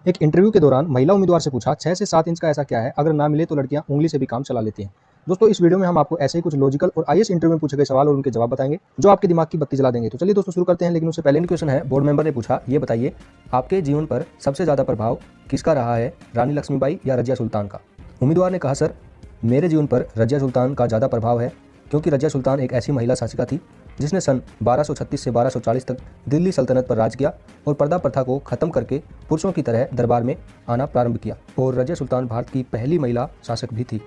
एक इंटरव्यू के दौरान महिला उम्मीदवार से पूछा 6 से 7 इंच का ऐसा क्या है, अगर ना मिले तो लड़कियां उंगली से भी काम चला लेती हैं। दोस्तों इस वीडियो में हम आपको ऐसे ही कुछ लॉजिकल और आईएएस इंटरव्यू में पूछे गए सवाल और उनके जवाब बताएंगे जो आपके दिमाग की बत्ती जला देंगे। तो चलिए दोस्तों शुरू करते हैं, लेकिन उससे पहले क्वेश्चन है, बोर्ड मेंबर ने पूछा, ये बताइए आपके जीवन पर सबसे ज़्यादा प्रभाव किसका रहा है, रानी लक्ष्मीबाई या रजिया सुल्तान का। उम्मीदवार ने कहा, सर मेरे जीवन पर रजिया सुल्तान का ज़्यादा प्रभाव है, क्योंकि रजिया सुल्तान एक ऐसी महिला शासिका थी जिसने सन 1236 से 1240 तक दिल्ली सल्तनत पर राज किया और पर्दा प्रथा को खत्म करके पुरुषों की तरह दरबार में आना प्रारंभ किया, और रजिया सुल्तान भारत की पहली महिला शासक भी थी।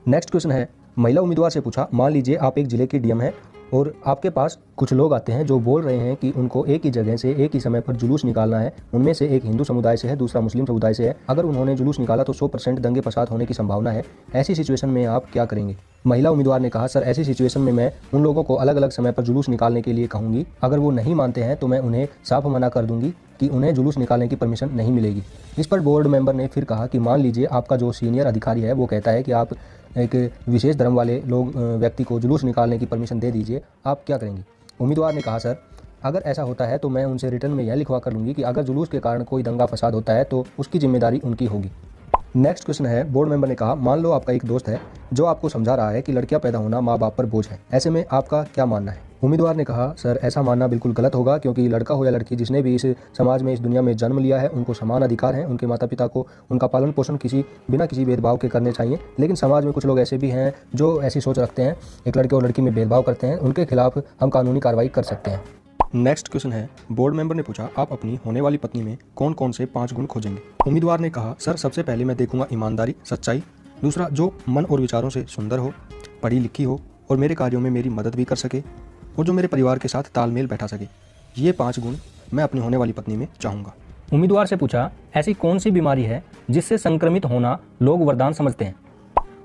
नेक्स्ट क्वेश्चन है, महिला उम्मीदवार से पूछा, मान लीजिए आप एक जिले की डीएम हैं और आपके पास कुछ लोग आते हैं जो बोल रहे हैं कि उनको एक ही जगह से एक ही समय पर जुलूस निकालना है। उनमें से एक हिंदू समुदाय से है, दूसरा मुस्लिम समुदाय से है। अगर उन्होंने जुलूस निकाला तो 100% दंगे फसाद होने की संभावना है। ऐसी सिचुएशन में आप क्या करेंगे। महिला उम्मीदवार ने कहा, सर ऐसी सिचुएशन में मैं उन लोगों को अलग अलग समय पर जुलूस निकालने के लिए कहूँगी। अगर वो नहीं मानते हैं तो मैं उन्हें साफ मना कर दूंगी कि उन्हें जुलूस निकालने की परमिशन नहीं मिलेगी। इस पर बोर्ड मेंबर ने फिर कहा कि मान लीजिए आपका जो सीनियर अधिकारी है वो कहता है कि आप एक विशेष धर्म वाले व्यक्ति को जुलूस निकालने की परमिशन दे दीजिए, आप क्या करेंगे। उम्मीदवार ने कहा, सर अगर ऐसा होता है तो मैं उनसे रिटर्न में यह लिखवा कर लूँगी कि अगर जुलूस के कारण कोई दंगा फसाद होता है तो उसकी जिम्मेदारी उनकी होगी। नेक्स्ट क्वेश्चन है, बोर्ड मेंबर ने कहा, मान लो आपका एक दोस्त है जो आपको समझा रहा है कि लड़कियां पैदा होना माँ बाप पर बोझ है, ऐसे में आपका क्या मानना है। उम्मीदवार ने कहा, सर ऐसा मानना बिल्कुल गलत होगा, क्योंकि लड़का हो या लड़की जिसने भी इस समाज में इस दुनिया में जन्म लिया है उनको समान अधिकार हैं। उनके माता पिता को उनका पालन पोषण बिना किसी भेदभाव के करने चाहिए। लेकिन समाज में कुछ लोग ऐसे भी हैं जो ऐसी सोच रखते हैं, एक लड़के और लड़की में भेदभाव करते हैं, उनके खिलाफ हम कानूनी कार्रवाई कर सकते हैं। नेक्स्ट क्वेश्चन है, बोर्ड मेंबर ने पूछा, आप अपनी होने वाली पत्नी में कौन कौन से 5 गुण खोजेंगे। उम्मीदवार ने कहा, सर सबसे पहले मैं देखूंगा ईमानदारी, सच्चाई। दूसरा, जो मन और विचारों से सुंदर हो, पढ़ी लिखी हो और मेरे कार्यों में मेरी मदद भी कर सके, और जो मेरे परिवार के साथ तालमेल बैठा सके। ये 5 गुण मैं अपनी होने वाली पत्नी में चाहूँगा। उम्मीदवार से पूछा, ऐसी कौन सी बीमारी है जिससे संक्रमित होना लोग वरदान समझते हैं।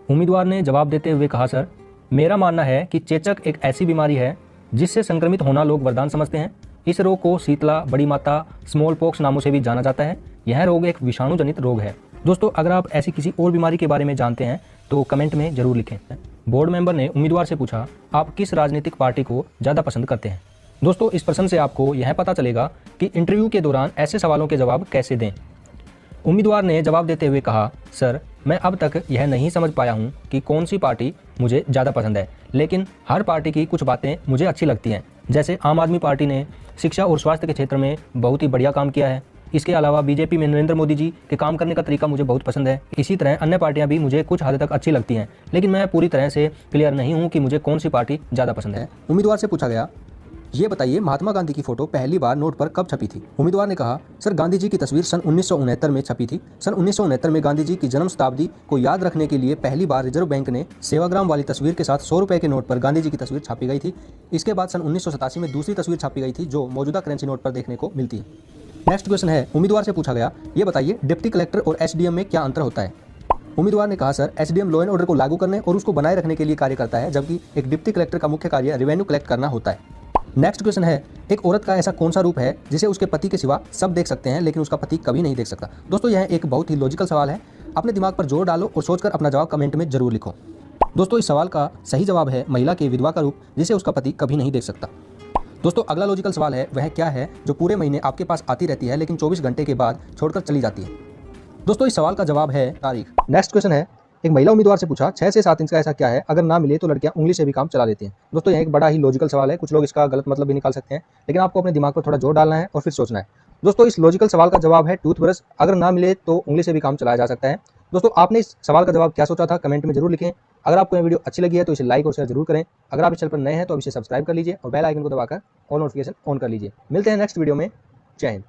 उम्मीदवार ने जवाब देते हुए कहा, सर मेरा मानना है कि चेचक एक ऐसी बीमारी है जिससे संक्रमित होना लोग वरदान समझते हैं। इस रोग को शीतला, बड़ी माता, स्मॉल पॉक्स नामों से भी जाना जाता है। यह रोग एक विषाणु जनित रोग है। दोस्तों अगर आप ऐसी किसी और बीमारी के बारे में जानते हैं तो कमेंट में जरूर लिखें। बोर्ड मेंबर ने उम्मीदवार से पूछा, आप किस राजनीतिक पार्टी को ज़्यादा पसंद करते हैं। दोस्तों इस प्रश्न से आपको यह पता चलेगा कि इंटरव्यू के दौरान ऐसे सवालों के जवाब कैसे दें। उम्मीदवार ने जवाब देते हुए कहा, सर मैं अब तक यह नहीं समझ पाया हूं कि कौन सी पार्टी मुझे ज़्यादा पसंद है, लेकिन हर पार्टी की कुछ बातें मुझे अच्छी लगती हैं। जैसे आम आदमी पार्टी ने शिक्षा और स्वास्थ्य के क्षेत्र में बहुत ही बढ़िया काम किया है। इसके अलावा बीजेपी में नरेंद्र मोदी जी के काम करने का तरीका मुझे बहुत पसंद है। इसी तरह अन्य पार्टियां भी मुझे कुछ हद तक अच्छी लगती हैं, लेकिन मैं पूरी तरह से क्लियर नहीं हूँ कि मुझे कौन सी पार्टी ज़्यादा पसंद है। उम्मीदवार से पूछा गया, ये बताइए महात्मा गांधी की फोटो पहली बार नोट पर कब छपी थी। उम्मीदवार ने कहा, सर गांधी जी की तस्वीर सन 1969 में छपी थी। सन 1969 में गांधी जी की जन्म शताब्दी को याद रखने के लिए पहली बार रिजर्व बैंक ने सेवाग्राम वाली तस्वीर के साथ 100 रुपए के नोट पर गांधी जी की तस्वीर छापी गई थी। इसके बाद सन 1987 में दूसरी तस्वीर छापी गई थी जो मौजूदा करेंसी नोट पर देखने को मिलती है। नेक्स्ट क्वेश्चन है, उम्मीदवार से पूछा गया, ये बताइए डिप्टी कलेक्टर और एसडीएम में क्या अंतर होता है। उम्मीदवार ने कहा, sir SDM law and order को लागू करने और उसको बनाए रखने के लिए कार्य करता है, जबकि एक डिप्टी कलेक्टर का मुख्य कार्य रेवेन्यू कलेक्ट करना होता है। नेक्स्ट क्वेश्चन है, एक औरत का ऐसा कौन सा रूप है जिसे उसके पति के सिवा सब देख सकते हैं लेकिन उसका पति कभी नहीं देख सकता। दोस्तों यह एक बहुत ही लॉजिकल सवाल है। अपने दिमाग पर जोर डालो और सोचकर अपना जवाब कमेंट में जरूर लिखो। दोस्तों इस सवाल का सही जवाब है महिला के विधवा का रूप जिसे उसका पति कभी नहीं देख सकता। दोस्तों अगला लॉजिकल सवाल है, वह क्या है जो पूरे महीने आपके पास आती रहती है लेकिन 24 घंटे के बाद छोड़कर चली जाती है। दोस्तों इस सवाल का जवाब है तारीख। नेक्स्ट क्वेश्चन है, एक महिला उम्मीदवार से पूछा, 6 से 7 इंच का ऐसा क्या है, अगर ना मिले तो लड़कियां उंगली से भी काम चला लेती हैं। दोस्तों यह एक बड़ा ही लॉजिकल सवाल है। कुछ लोग इसका गलत मतलब भी निकाल सकते हैं, लेकिन आपको अपने दिमाग पर थोड़ा जोर डालना है और फिर सोचना है। दोस्तों इस लॉजिकल सवाल का जवाब है टूथब्रश। अगर ना मिले तो उंगली से भी काम चलाया जा सकता है। दोस्तों आपने इस सवाल का जवाब क्या सोचा था कमेंट में जरूर लिखें। अगर आपको यह वीडियो अच्छी लगी है तो इसे लाइक और शेयर जरूर करें। अगर आप इस चैनल पर नए हैं तो अब इसे सब्सक्राइब कर लीजिए और बेल आइकन को दबाकर ऑल नोटिफिकेशन ऑन कर लीजिए। मिलते हैं नेक्स्ट वीडियो में। जय हिंद।